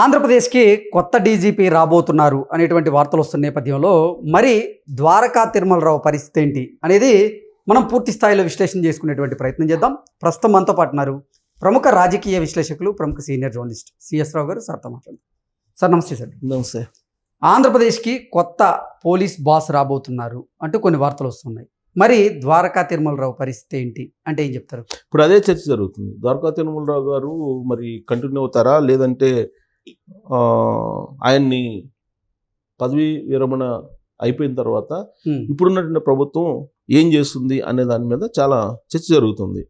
ఆంధ్రప్రదేశ్కి కొత్త డీజీపీ రాబోతున్నారు అనేటువంటి వార్తలు వస్తున్న నేపథ్యంలో మరి ద్వారకా తిరుమలరావు పరిస్థితి ఏంటి అనేది మనం పూర్తి స్థాయిలో విశ్లేషణ చేసుకునేటువంటి ప్రయత్నం చేద్దాం. ప్రస్తుతం మనతో పాటు ఉన్నారు ప్రముఖ రాజకీయ విశ్లేషకులు, ప్రముఖ సీనియర్ జర్నలిస్ట్ సిఎస్ రావు గారు. సార్తో మాట్లాడదాం. సార్ నమస్తే. సార్ నమస్తే. ఆంధ్రప్రదేశ్కి కొత్త పోలీస్ బాస్ రాబోతున్నారు అంటూ కొన్ని వార్తలు వస్తున్నాయి. మరి ద్వారకా తిరుమలరావు పరిస్థితి ఏంటి అంటే ఏం చెప్తారు? ఇప్పుడు అదే చర్చ జరుగుతుంది. ద్వారకా తిరుమలరావు గారు మరి కంటిన్యూ అవుతారా, లేదంటే ఆయన్ని పదవి విరమణ అయిపోయిన తర్వాత ఇప్పుడున్నటువంటి ప్రభుత్వం ఏం చేస్తుంది అనే దాని మీద చాలా చర్చ జరుగుతుంది.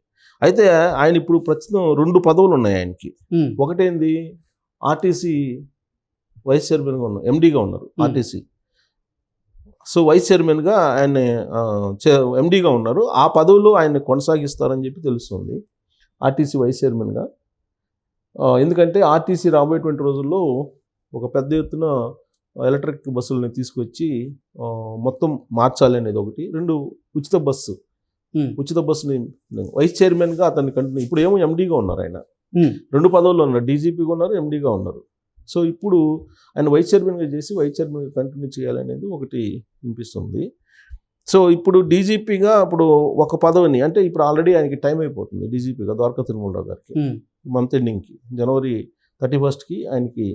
అయితే ఆయన ఇప్పుడు ప్రస్తుతం 2 పదవులు ఉన్నాయి ఆయనకి. ఒకటేంది, ఆర్టీసీ వైస్ చైర్మన్గా ఉన్నారు, ఎండీగా ఉన్నారు ఆర్టీసీ. సో వైస్ చైర్మన్గా ఆయన ఎండీగా ఉన్నారు. ఆ పదవిలో ఆయన్ని కొనసాగిస్తారని చెప్పి తెలుస్తుంది ఆర్టీసీ వైస్ చైర్మన్గా. ఎందుకంటే ఆర్టీసీ రాబోయేటువంటి రోజుల్లో ఒక పెద్ద ఎత్తున ఎలక్ట్రిక్ బస్సులని తీసుకొచ్చి మొత్తం మార్చాలి అనేది ఒకటి. 2, ఉచిత బస్సుని వైస్ చైర్మన్గా అతన్ని కంటిన్యూ. ఇప్పుడు ఏమో ఎండీగా ఉన్నారు ఆయన. 2 పదవుల్లో ఉన్నారు, డీజీపీగా ఉన్నారు, ఎండీగా ఉన్నారు. సో ఇప్పుడు ఆయన వైస్ చైర్మన్గా చేసి వైస్ చైర్మన్గా కంటిన్యూ చేయాలనేది ఒకటి వినిపిస్తుంది. సో ఇప్పుడు డీజీపీగా ఇప్పుడు ఒక పదవిని, అంటే ఇప్పుడు ఆల్రెడీ ఆయనకి టైం అయిపోతుంది డీజీపీగా ద్వారకా తిరుమలరావు గారికి. మంత్ ఎండింగ్కి జనవరి 31కి ఆయనకి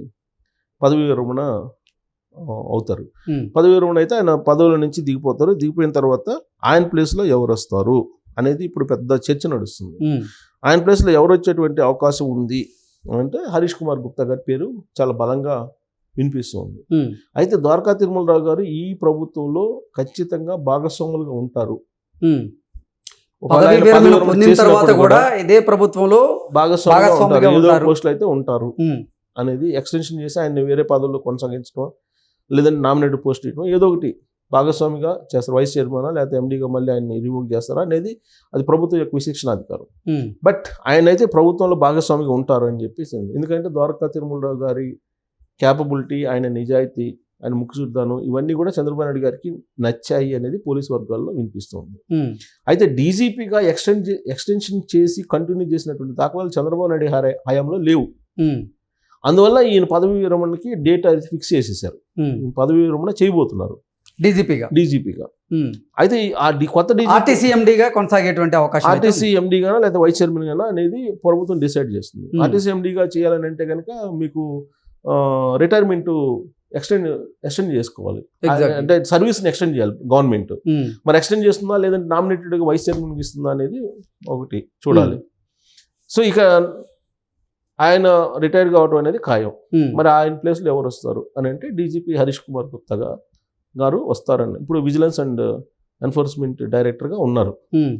పదవి విరమణ అవుతారు. పదవి విరమణ అయితే ఆయన పదవుల నుంచి దిగిపోతారు. దిగిపోయిన తర్వాత ఆయన ప్లేస్లో ఎవరు వస్తారు అనేది ఇప్పుడు పెద్ద చర్చ నడుస్తుంది. ఆయన ప్లేస్లో ఎవరు వచ్చేటువంటి అవకాశం ఉంది అంటే హరీష్ కుమార్ గుప్తా గారి పేరు చాలా బలంగా వినిపిస్తుంది. అయితే ద్వారకా తిరుమలరావు గారు ఈ ప్రభుత్వంలో ఖచ్చితంగా భాగస్వాములుగా ఉంటారు. ఇదే ప్రభుత్వంలో భాగస్వామిగా ఏదో పోస్టులు అయితే ఉంటారు అనేది ఎక్స్టెన్షన్ చేసి ఆయన వేరే పదవుల్లో కొనసాగించడం, లేదంటే నామినేటెడ్ పోస్ట్ ఇవ్వడం, ఏదో ఒకటి భాగస్వామిగా చేస్తారు. వైస్ చైర్మన్ లేకపోతే ఎండీగా మళ్ళీ ఆయన్ని రిమూవ్ చేస్తారా అనేది అది ప్రభుత్వం యొక్క విశిక్షణాధికారం. బట్ ఆయన అయితే ప్రభుత్వంలో భాగస్వామిగా ఉంటారు అని చెప్పేసి. ఎందుకంటే ద్వారకా తిరుమలరావు గారి క్యాపబిలిటీ, ఆయన నిజాయితీ, ఆయన ముక్కుసూద్దాను, ఇవన్నీ కూడా చంద్రబాబు నాయుడు గారికి నచ్చాయి అనేది పోలీసు వర్గాల్లో వినిపిస్తుంది. అయితే డీజీపీగా ఎక్స్టెన్షన్ చేసి కంటిన్యూ చేసినటువంటి దాఖలాలు చంద్రబాబు నాయుడు హయాంలో లేవు. అందువల్ల ఈయన పదవి విరమణకి డేట్ అది ఫిక్స్ చేసేసారు. పదవి విరమణ చేయబోతున్నారు డీజీపీగా. అయితే కొత్త ఆర్టీసీ ఎండీగా కొనసాగేటువంటి అవకాశం, ఆర్టీసీ ఎండీగానా లేదా వైస్ చైర్మన్ గానా అనేది ప్రభుత్వం డిసైడ్ చేస్తుంది. ఆర్టీసీ ఎండీగా చేయాలని అంటే కనుక మీకు రిటైర్మెంట్ ఎక్స్టెండ్ చేసుకోవాలి, అంటే సర్వీస్ని ఎక్స్టెండ్ చేయాలి గవర్నమెంట్. మరి ఎక్స్టెండ్ చేస్తుందా లేదంటే నామినేటెడ్గా వైస్ చైర్మన్కి ఇస్తుందా అనేది ఒకటి చూడాలి. సో ఇక ఆయన రిటైర్ కావడం అనేది ఖాయం. మరి ఆయన ప్లేస్లో ఎవరు వస్తారు అని అంటే డీజీపీ హరీష్ కుమార్ గుప్తా గారు వస్తారని ఇప్పుడు విజిలెన్స్ అండ్ ఎన్ఫోర్స్మెంట్ డైరెక్టర్గా ఉన్నారు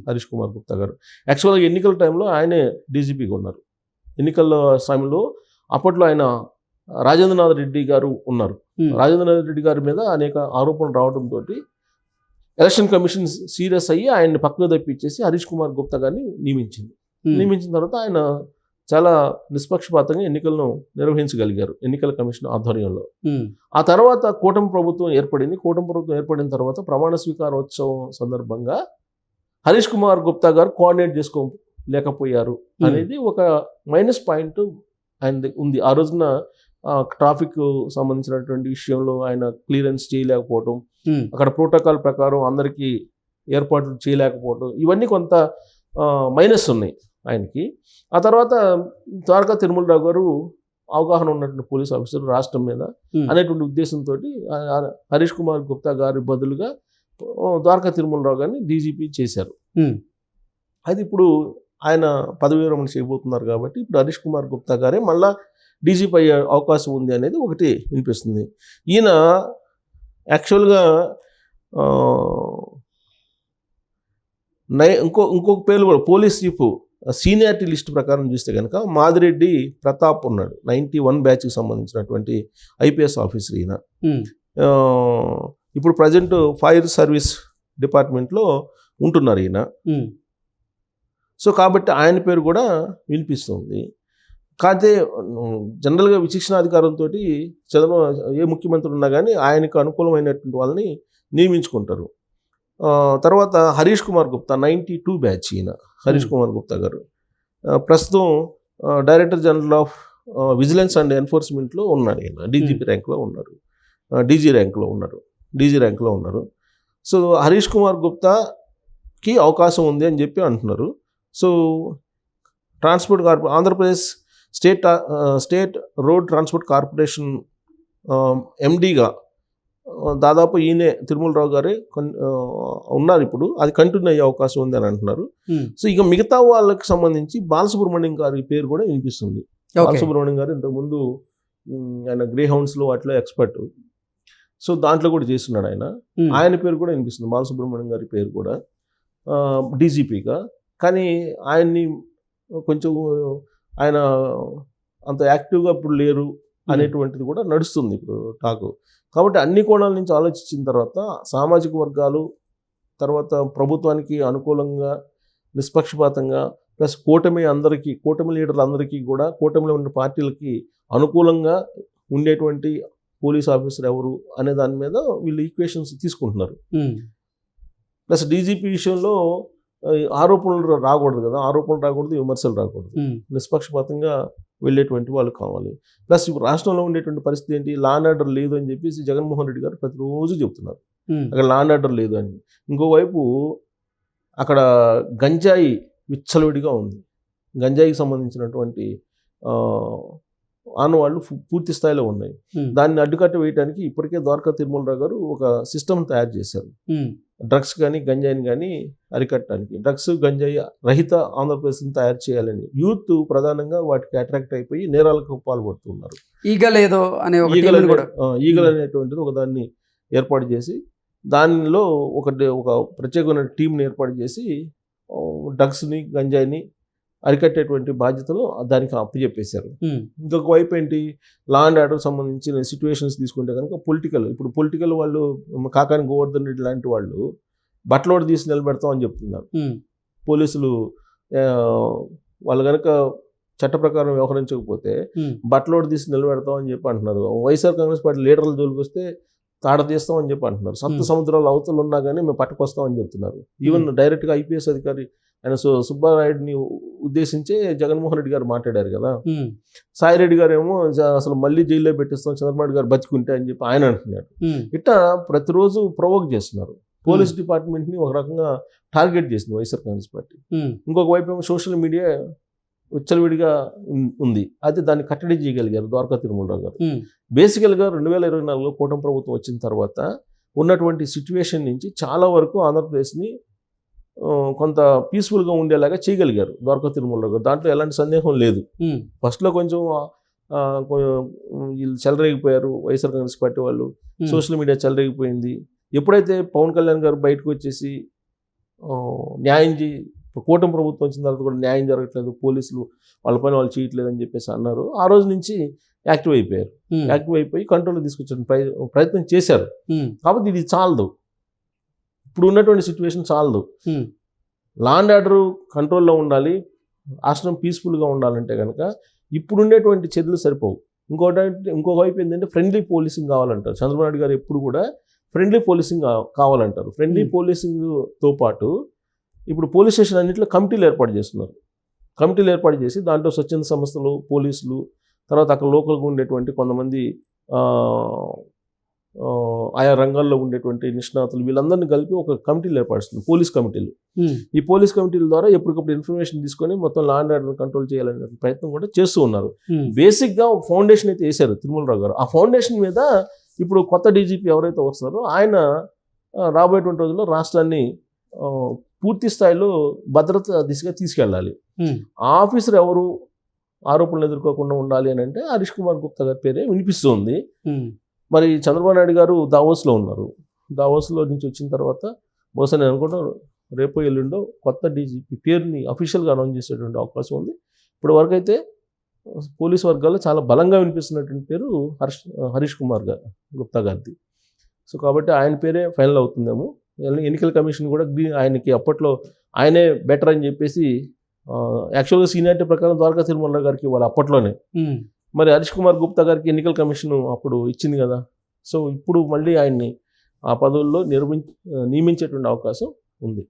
హరీష్ కుమార్ గుప్తా గారు. యాక్చువల్గా ఎన్నికల టైంలో ఆయనే డీజీపీగా ఉన్నారు. ఎన్నికల సమయంలో అప్పట్లో ఆయన రాజేంద్రనాథ్ రెడ్డి గారు ఉన్నారు. రాజేంద్రనాథ్ రెడ్డి గారి మీద అనేక ఆరోపణలు రావడంతో ఎలక్షన్ కమిషన్ సీరియస్ అయ్యి ఆయన్ని పక్కకు తప్పించేసి హరీష్ కుమార్ గుప్తా గారిని నియమించిన తర్వాత ఆయన చాలా నిష్పక్షపాతంగా ఎన్నికలను నిర్వహించగలిగారు ఎన్నికల కమిషన్ ఆధ్వర్యంలో. ఆ తర్వాత కూటమి ప్రభుత్వం ఏర్పడింది. కూటమి ప్రభుత్వం ఏర్పడిన తర్వాత ప్రమాణ స్వీకారోత్సవం సందర్భంగా హరీష్ కుమార్ గుప్తా గారు కోఆర్డినేట్ చేసుకోలేకపోయారు అనేది ఒక మైనస్ పాయింట్ ఆయన ఉంది. ఆ రోజున ట్రాఫిక్ సంబంధించినటువంటి విషయంలో ఆయన క్లియరెన్స్ చేయలేకపోవటం, అక్కడ ప్రోటోకాల్ ప్రకారం అందరికీ ఏర్పాట్లు చేయలేకపోవటం, ఇవన్నీ కొంత మైనస్ ఉన్నాయి ఆయనకి. ఆ తర్వాత ద్వారకా తిరుమలరావు గారు అవగాహన ఉన్నటువంటి పోలీస్ ఆఫీసర్ రాష్ట్రం మీద అనేటువంటి ఉద్దేశంతో హరీష్ కుమార్ గుప్తా గారి బదులుగా ద్వారకా తిరుమలరావు గారిని డీజీపీ చేశారు. అది ఇప్పుడు ఆయన పదవి విరమణ చేయబోతున్నారు కాబట్టి ఇప్పుడు హరీష్ కుమార్ గుప్తా గారే మళ్ళా డీజీపీ అయ్యే అవకాశం ఉంది అనేది ఒకటి వినిపిస్తుంది. ఈయన యాక్చువల్గా ఇంకొక పేర్లు కూడా పోలీస్ చీఫ్ సీనియారిటీ లిస్ట్ ప్రకారం చూస్తే కనుక మాదిరెడ్డి ప్రతాప్ ఉన్నాడు. 91 బ్యాచ్కి సంబంధించినటువంటి ఐపీఎస్ ఆఫీసర్ ఈయన. ఇప్పుడు ప్రజెంట్ ఫైర్ సర్వీస్ డిపార్ట్మెంట్లో ఉంటున్నారు ఈయన. సో కాబట్టి ఆయన పేరు కూడా వినిపిస్తుంది. కాకపోతే జనరల్గా విచక్షణాధికారంతో చంద్రబాబు ఏ ముఖ్యమంత్రి ఉన్నా కానీ ఆయనకు అనుకూలమైనటువంటి వాళ్ళని నియమించుకుంటారు. తర్వాత హరీష్ కుమార్ గుప్తా 92 బ్యాచ్ ఈయన హరీష్ కుమార్ గుప్తా గారు ప్రస్తుతం director general of vigilance and ఎన్ఫోర్స్మెంట్లో ఉన్నాడు ఆయన, డీజీపీ ర్యాంక్లో ఉన్నారు, డీజీ ర్యాంక్లో ఉన్నారు. సో హరీష్ కుమార్ గుప్తాకి అవకాశం ఉంది అని చెప్పి అంటున్నారు. So Andhra Pradesh state road transport corporation ఎండీగా దాదాపు ఈయనే తిరుమలరావు గారే ఉన్నారు ఇప్పుడు, అది కంటిన్యూ అయ్యే అవకాశం ఉంది అని అంటున్నారు. సో ఇక మిగతా వాళ్ళకి సంబంధించి బాలసుబ్రహ్మణ్యం గారి పేరు కూడా వినిపిస్తుంది. బాలసుబ్రహ్మణ్యం గారు ఇంతకుముందు ఆయన గ్రే హౌండ్స్లో వాటిలో ఎక్స్పర్ట్, సో దాంట్లో కూడా చేస్తున్నాడు ఆయన పేరు కూడా వినిపిస్తుంది, బాలసుబ్రహ్మణ్యం గారి పేరు కూడా డీజీపీగా. కానీ ఆయన్ని కొంచెం ఆయన అంత యాక్టివ్గా ఇప్పుడు లేరు అనేటువంటిది కూడా నడుస్తుంది ఇప్పుడు టాకు. కాబట్టి అన్ని కోణాల నుంచి ఆలోచించిన తర్వాత సామాజిక వర్గాలు, తర్వాత ప్రభుత్వానికి అనుకూలంగా నిష్పక్షపాతంగా, ప్లస్ కూటమి లీడర్లందరికీ కూడా, కూటమిలో ఉన్న పార్టీలకి అనుకూలంగా ఉండేటువంటి పోలీస్ ఆఫీసర్ ఎవరు అనే దాని మీద వీళ్ళు ఈక్వేషన్స్ తీసుకుంటున్నారు. ప్లస్ డీజీపీ విషయంలో ఆరోపణలు రాకూడదు కదా, విమర్శలు రాకూడదు, నిష్పక్షపాతంగా వెళ్ళేటువంటి వాళ్ళు కావాలి. ప్లస్ ఇప్పుడు రాష్ట్రంలో ఉండేటువంటి పరిస్థితి ఏంటి, లా అండ్ ఆర్డర్ లేదు అని చెప్పేసి జగన్మోహన్ రెడ్డి గారు ప్రతిరోజు చెప్తున్నారు, అక్కడ లా అండ్ ఆర్డర్ లేదు అని. ఇంకోవైపు అక్కడ గంజాయి విచ్చలవిడిగా ఉంది, గంజాయికి సంబంధించినటువంటి ఆనవాళ్ళు పూర్తి స్థాయిలో ఉన్నాయి. దాన్ని అడ్డుకట్ట వేయడానికి ఇప్పటికే ద్వారకా తిరుమలరావు గారు ఒక సిస్టమ్ తయారు చేశారు, డ్రగ్స్ కానీ గంజాయిని కానీ అరికట్టడానికి. డ్రగ్స్ గంజాయి రహిత ఆంధ్రప్రదేశ్ని తయారు చేయాలని యూత్ ప్రధానంగా వాటికి అట్రాక్ట్ అయిపోయి నేరాలకు పాల్పడుతున్నారు. ఈగల్ అనేటువంటిది ఒక దాన్ని ఏర్పాటు చేసి, దానిలో ఒక ప్రత్యేకమైన టీంని ఏర్పాటు చేసి డ్రగ్స్ని గంజాయిని అరికట్టేటువంటి బాధ్యతలు దానికి అప్పచెప్పేశారు. ఇంకొక వైపు ఏంటి, లా అండ్ ఆర్డర్ సంబంధించిన సిచ్యువేషన్స్ తీసుకుంటే కనుక పొలిటికల్ వాళ్ళు కాకాని గోవర్ధన్ రెడ్డి లాంటి వాళ్ళు బట్టలోడు తీసి నిలబెడతాం అని చెప్తున్నారు. పోలీసులు వాళ్ళు కనుక చట్ట ప్రకారం వ్యవహరించకపోతే బట్టలోడు తీసి నిలబెడతాం అని చెప్పి అంటున్నారు. వైఎస్ఆర్ కాంగ్రెస్ పార్టీ లీడర్ల జోలికి వస్తే తాడ తీస్తాం అని చెప్పి అంటున్నారు. సప్త సముద్రాల అవతలు ఉన్నా కానీ మేము పట్టుకొస్తామని చెప్తున్నారు. ఈవెన్ డైరెక్ట్గా ఐపీఎస్ అధికారి ఆయన సుబ్బారాయుడిని ఉద్దేశించే జగన్మోహన్ రెడ్డి గారు మాట్లాడారు కదా. సాయిరెడ్డి గారు ఏమో అసలు మళ్ళీ జైల్లో పెట్టిస్తాం చంద్రబాబు గారు బతికుంటే అని చెప్పి ఆయన అంటున్నారు. ఇట్లా ప్రతిరోజు ప్రొవోక్ చేస్తున్నారు. పోలీస్ డిపార్ట్మెంట్ని ఒక రకంగా టార్గెట్ చేసింది వైఎస్ఆర్ కాంగ్రెస్ పార్టీ. ఇంకొక వైపు ఏమో సోషల్ మీడియా విచ్చలవిడిగా ఉంది, అయితే దాన్ని కట్టడి చేయగలిగారు ద్వారకా తిరుమలరావు గారు. బేసికల్గా 2024లో కూటమి ప్రభుత్వం వచ్చిన తర్వాత ఉన్నటువంటి సిచ్యువేషన్ నుంచి చాలా వరకు ఆంధ్రప్రదేశ్ని కొంత పీస్ఫుల్గా ఉండేలాగా చేయగలిగారు ద్వారకా తిరుమలరావు గారు, దాంట్లో ఎలాంటి సందేహం లేదు. ఫస్ట్లో కొంచెం వీళ్ళు చెలరేగిపోయారు వైఎస్ఆర్ కాంగ్రెస్ పార్టీ వాళ్ళు, సోషల్ మీడియా చెలరేగిపోయింది. ఎప్పుడైతే పవన్ కళ్యాణ్ గారు బయటకు వచ్చేసి న్యాయం కూటమి ప్రభుత్వం వచ్చిన తర్వాత కూడా న్యాయం జరగట్లేదు, పోలీసులు వాళ్ళ పని వాళ్ళు చేయట్లేదు అని చెప్పేసి అన్నారు, ఆ రోజు నుంచి యాక్టివ్ అయిపోయి కంట్రోల్లో తీసుకొచ్చే ప్రయత్నం చేశారు. కాబట్టి ఇది చాలదు, ఇప్పుడు ఉన్నటువంటి సిచ్యువేషన్ చాలదు. లా అండ్ ఆర్డర్ కంట్రోల్లో ఉండాలి, రాష్ట్రం పీస్ఫుల్గా ఉండాలంటే కనుక ఇప్పుడు ఉండేటువంటి చర్యలు సరిపోవు. ఇంకో వైపు ఏంటంటే ఫ్రెండ్లీ పోలీసింగ్ కావాలంటారు చంద్రబాబు నాయుడు గారు. ఎప్పుడు కూడా ఫ్రెండ్లీ పోలీసింగ్ కావాలంటారు. ఫ్రెండ్లీ పోలీసింగ్తో పాటు ఇప్పుడు పోలీస్ స్టేషన్ అన్నింటిలో కమిటీలు ఏర్పాటు చేస్తున్నారు. కమిటీలు ఏర్పాటు చేసి దాంట్లో స్వచ్ఛంద సంస్థలు, పోలీసులు, తర్వాత అక్కడ లోకల్గా ఉండేటువంటి కొంతమంది ఆయా రంగాల్లో ఉండేటువంటి నిష్ణాతులు వీళ్ళందరినీ కలిపి ఒక కమిటీలు ఏర్పరుస్తుంది, పోలీస్ కమిటీలు. ఈ పోలీస్ కమిటీల ద్వారా ఎప్పటికప్పుడు ఇన్ఫర్మేషన్ తీసుకొని మొత్తం లా అండ్ ఆర్డర్ కంట్రోల్ చేయాలనే ప్రయత్నం కూడా చేస్తూ ఉన్నారు. బేసిక్గా ఫౌండేషన్ అయితే వేశారు తిరుమలరావు గారు. ఆ ఫౌండేషన్ మీద ఇప్పుడు కొత్త డీజీపీ ఎవరైతే వస్తారో ఆయన రాబోయేటువంటి రోజుల్లో రాష్ట్రాన్ని పూర్తి స్థాయిలో భద్రత దిశగా తీసుకెళ్ళాలి. ఆ ఆఫీసర్ ఎవరు ఆరోపణలు ఎదుర్కోకుండా ఉండాలి అని అంటే హరీష్ కుమార్ గుప్తా గారి పేరే వినిపిస్తుంది. మరి చంద్రబాబు నాయుడు గారు దావోస్లో ఉన్నారు. దావోస్లో నుంచి వచ్చిన తర్వాత బహుశా నేను అనుకుంటాను రేపు ఎల్లుండో కొత్త డీజీపీ పేరుని అఫీషియల్గా అనౌన్స్ చేసేటువంటి అవకాశం ఉంది. ఇప్పుడు వరకు అయితే పోలీస్ వర్గాల్లో చాలా బలంగా వినిపిస్తున్నటువంటి పేరు హరీష్ కుమార్ గుప్తా గారిది. సో కాబట్టి ఆయన పేరే ఫైనల్ అవుతుందేమో. ఎన్నికల కమిషన్ కూడా ఆయనకి అప్పట్లో ఆయనే బెటర్ అని చెప్పేసి యాక్చువల్గా సీనియారిటీ ప్రకారం ద్వారకా తిరుమలరావు గారికి ఇవ్వాలి అప్పట్లోనే. మరి హరీష్ కుమార్ గుప్తా గారికి ఎన్నికల కమిషన్ అప్పుడు ఇచ్చింది కదా. సో ఇప్పుడు మళ్ళీ ఆయన్ని ఆ పదవుల్లో నియమించేటువంటి అవకాశం ఉంది.